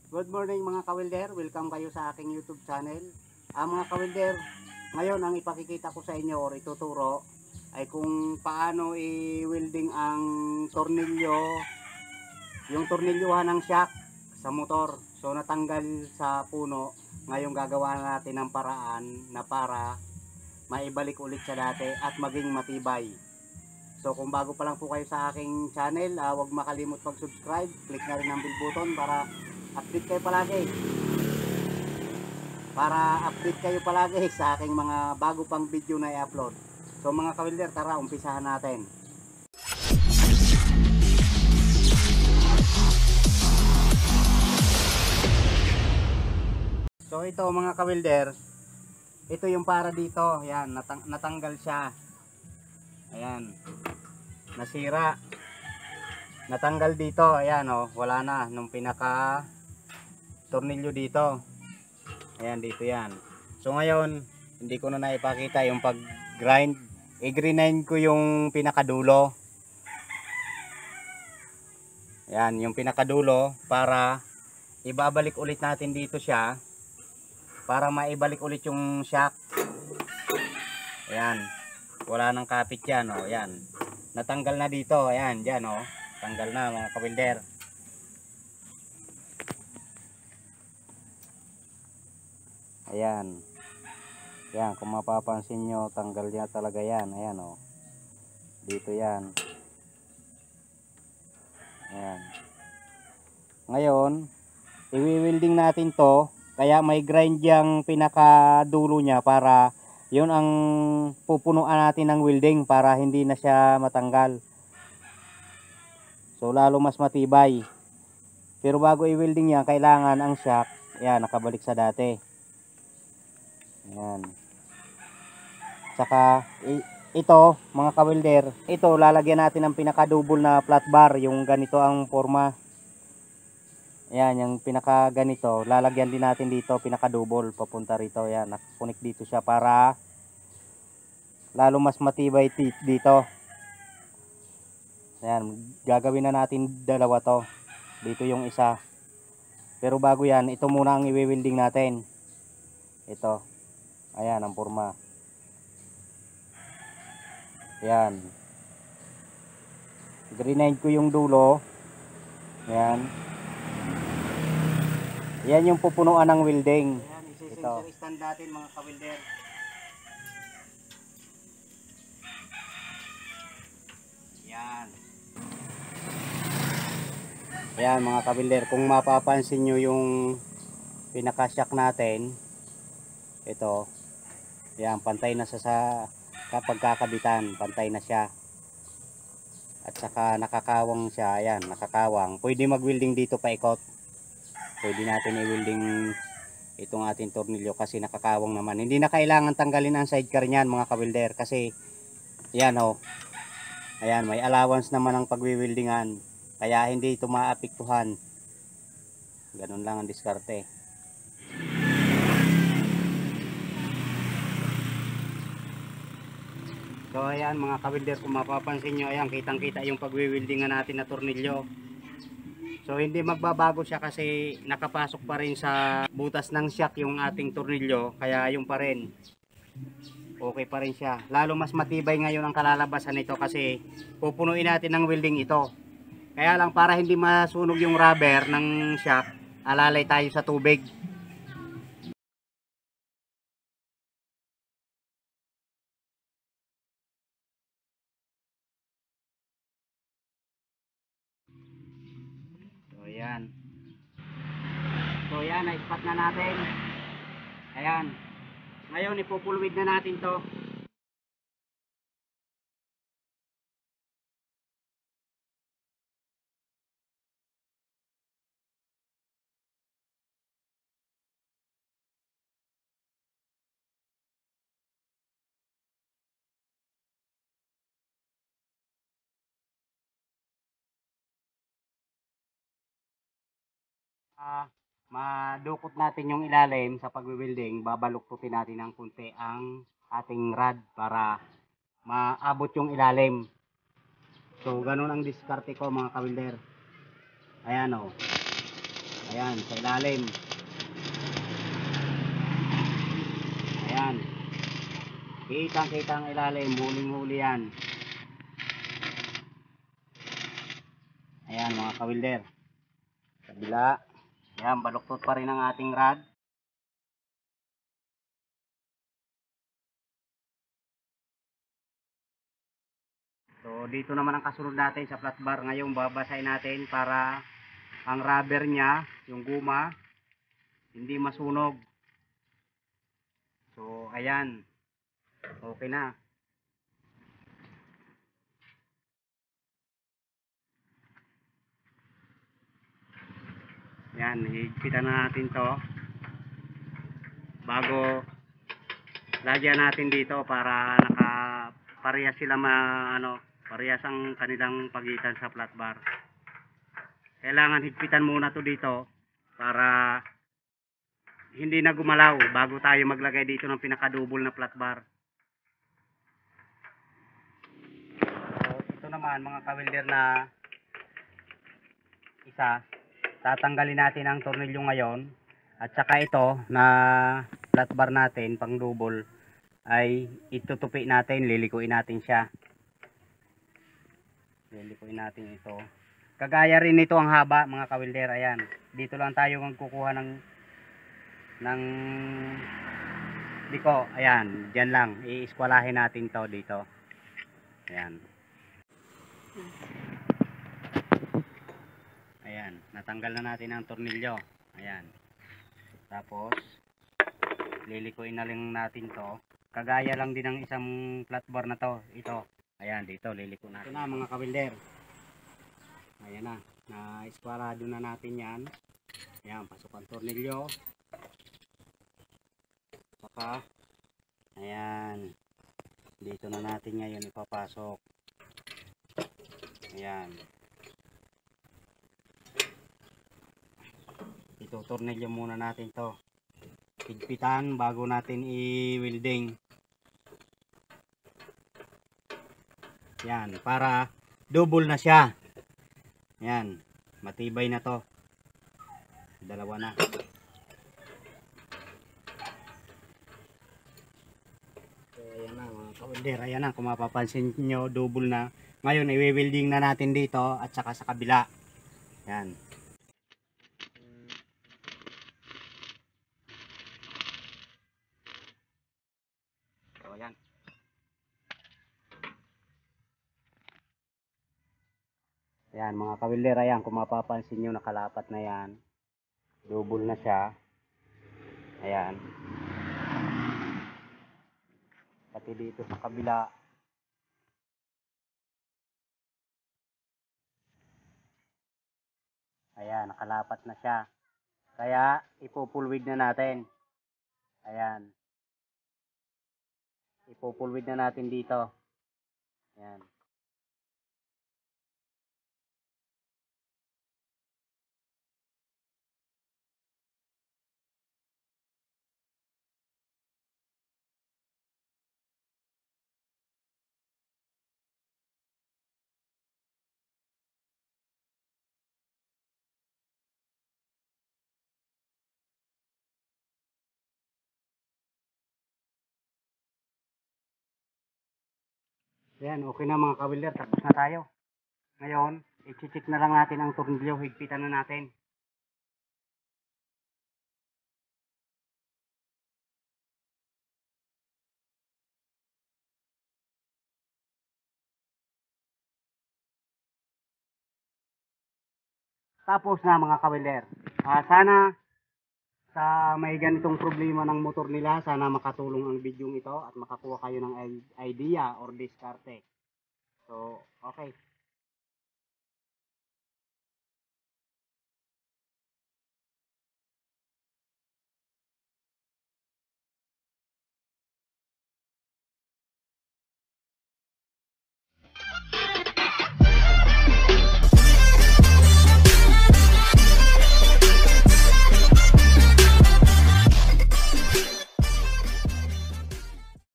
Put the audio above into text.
Good morning mga kawilder, welcome kayo sa aking YouTube channel. Mga kawilder, ngayon ang ipakikita ko sa inyo or ituturo ay kung paano i-welding ang tornilyo, yung tornilyuhan ng shock sa motor. So natanggal sa puno, ngayon gagawa natin ng paraan na para maibalik ulit sa dati at maging matibay. So kung bago pa lang po kayo sa aking channel, huwag makalimot mag-subscribe, click na rin ang bell button para update kayo palagi sa aking mga bago pang video na i-upload. So mga kawilder, tara umpisahan natin. So ito mga kawilder, ito yung para dito, yan, natanggal siya. Ayan, nasira, natanggal dito, ayan o, wala na nung pinaka tornilyo dito. Ayan, dito yan. So ngayon, hindi ko na naipakita yung pag grind. I-grind ko yung pinakadulo. Ayan, yung pinakadulo para ibabalik ulit natin dito siya para maibalik ulit yung shock. Ayan, wala nang kapit yan o. Ayan, natanggal na dito. Ayan, dyan o, tanggal na mga kawilder. Ayan. Yan, kung mapapansin nyo, tanggal niya talaga yan. Ayan o. Dito yan. Ayan. Ngayon, i-welding natin to. Kaya may grind yung pinakadulo niya para yun ang pupunuan natin ng welding para hindi na siya matanggal. So lalo mas matibay. Pero bago i-welding yan, kailangan ang shock, ayan, nakabalik sa dati. Ayan. Saka ito mga kawilder, ito lalagyan natin ng pinaka-double na flat bar, yung ganito ang forma. Ayan, yung pinaka ganito, lalagyan din natin dito pinaka-double papunta rito. Ayan, nakakunik dito siya para lalo mas matibay dito. Ayan, gagawin na natin dalawa to. Dito yung isa. Pero bago yan, ito muna ang i-welding natin. Ito. Ayan ang forma. Ayan. Grind ko yung dulo. Ayan. Yan yung pupunuan ng welding. Ayan, isi-center stand natin mga kawilder. Ayan. Ayan mga kawilder, kung mapapansin nyo yung pinaka-shock natin, ito, ayan, pantay na sa kapag kakabitan, pantay na siya. At saka nakakawang siya, ayan, nakakawang. Pwede mag-welding dito paikot. Pwede natin i-welding itong ating tornilyo kasi nakakawang naman. Hindi na kailangan tanggalin ang sidecar niyan mga kawilder kasi ayan o. Ayan, may allowance naman ang pagwi-weldingan. Kaya hindi ito maapektuhan. Ganun lang ang diskarte. So ayan mga kawilder, kung mapapansin nyo, ayan, kitang kita yung pagwi-weldingan natin na tornilyo. So hindi magbabago siya kasi nakapasok pa rin sa butas ng shock yung ating tornilyo, kaya yung pa rin. Okay pa rin siya. Lalo mas matibay ngayon ang kalalabasan nito kasi pupunuin natin ng welding ito. Kaya lang para hindi masunog yung rubber ng shock, alalay tayo sa tubig. So ayan. So ayan, na-spot na natin. Ayan. Ngayon ipupulwid na natin to. Madukot natin yung ilalim sa pagwi-welding, babaluktutin natin ng kunti ang ating rod para maabot yung ilalim. So ganun ang diskarte ko mga kawilder. Ayan o. Ayan, sa ilalim. Ayan. Kitang-kita ang ilalim, huling-huli yan. Ayan mga kawilder. Kabila. Ayan, baluktot pa rin ang ating rod. So dito naman ang kasunod natin sa flat bar. Ngayon babasahin natin para ang rubber niya, yung guma, hindi masunog. So ayan. Okay na. Yan, higpitan na natin to bago lagyan natin dito para nakaparehas sila parehas ang kanilang pagitan sa flat bar. Kailangan higpitan muna to dito para hindi na gumalaw bago tayo maglagay dito ng pinakadouble na flat bar. So ito naman mga kawilder na isa, tatanggalin natin ang tornilyo ngayon, at saka ito na flat bar natin pang double ay itutupi natin, lilikuin natin siya. Lilikuin natin ito. Kagaya rin nito ang haba mga kawilder. Ayan, dito lang tayo magkukuha ng liko. Ayan, dyan lang iiskwalahin natin to dito. Ayan. Ayan, natanggal na natin ang tornilyo. Ayan. Tapos lilikuin na lang natin to. Kagaya lang din ng isang flat bar na to. Ito. Ayan, dito liliko natin. Ito na mga kawilder. Ayan na. Na-eskwalado na natin yan. Ayan, pasok ang tornilyo. Saka ayan. Dito na natin ngayon ipapasok. Ayan. Ito tornilyo muna natin to. Higpitan bago natin i-welding. Yan, para double na siya. Yan, matibay na to. Dalawa na. So ayan na mga kawilder, ayan na, kung mapapansin nyo, double na. Ngayon i-welding na natin dito at saka sa kabila. Yan. So ayan. Ayan mga kawilder, ayan, kung mapapansin nyo, nakalapat na yan. Double na siya. Ayan. Pati dito sa kabila. Ayan, nakalapat na siya. Kaya ipupulwid na natin. Ayan. Ipupulwid na natin dito. Ayan. Ayan, okay na mga kawilder, tapos na tayo. Ngayon, i-check na lang natin ang tornilyo, higpitan na natin. Tapos na mga kawilder. Sana sa may ganitong problema ng motor nila, sana makatulong ang video ito at makakuha kayo ng idea or diskarte. So, okay.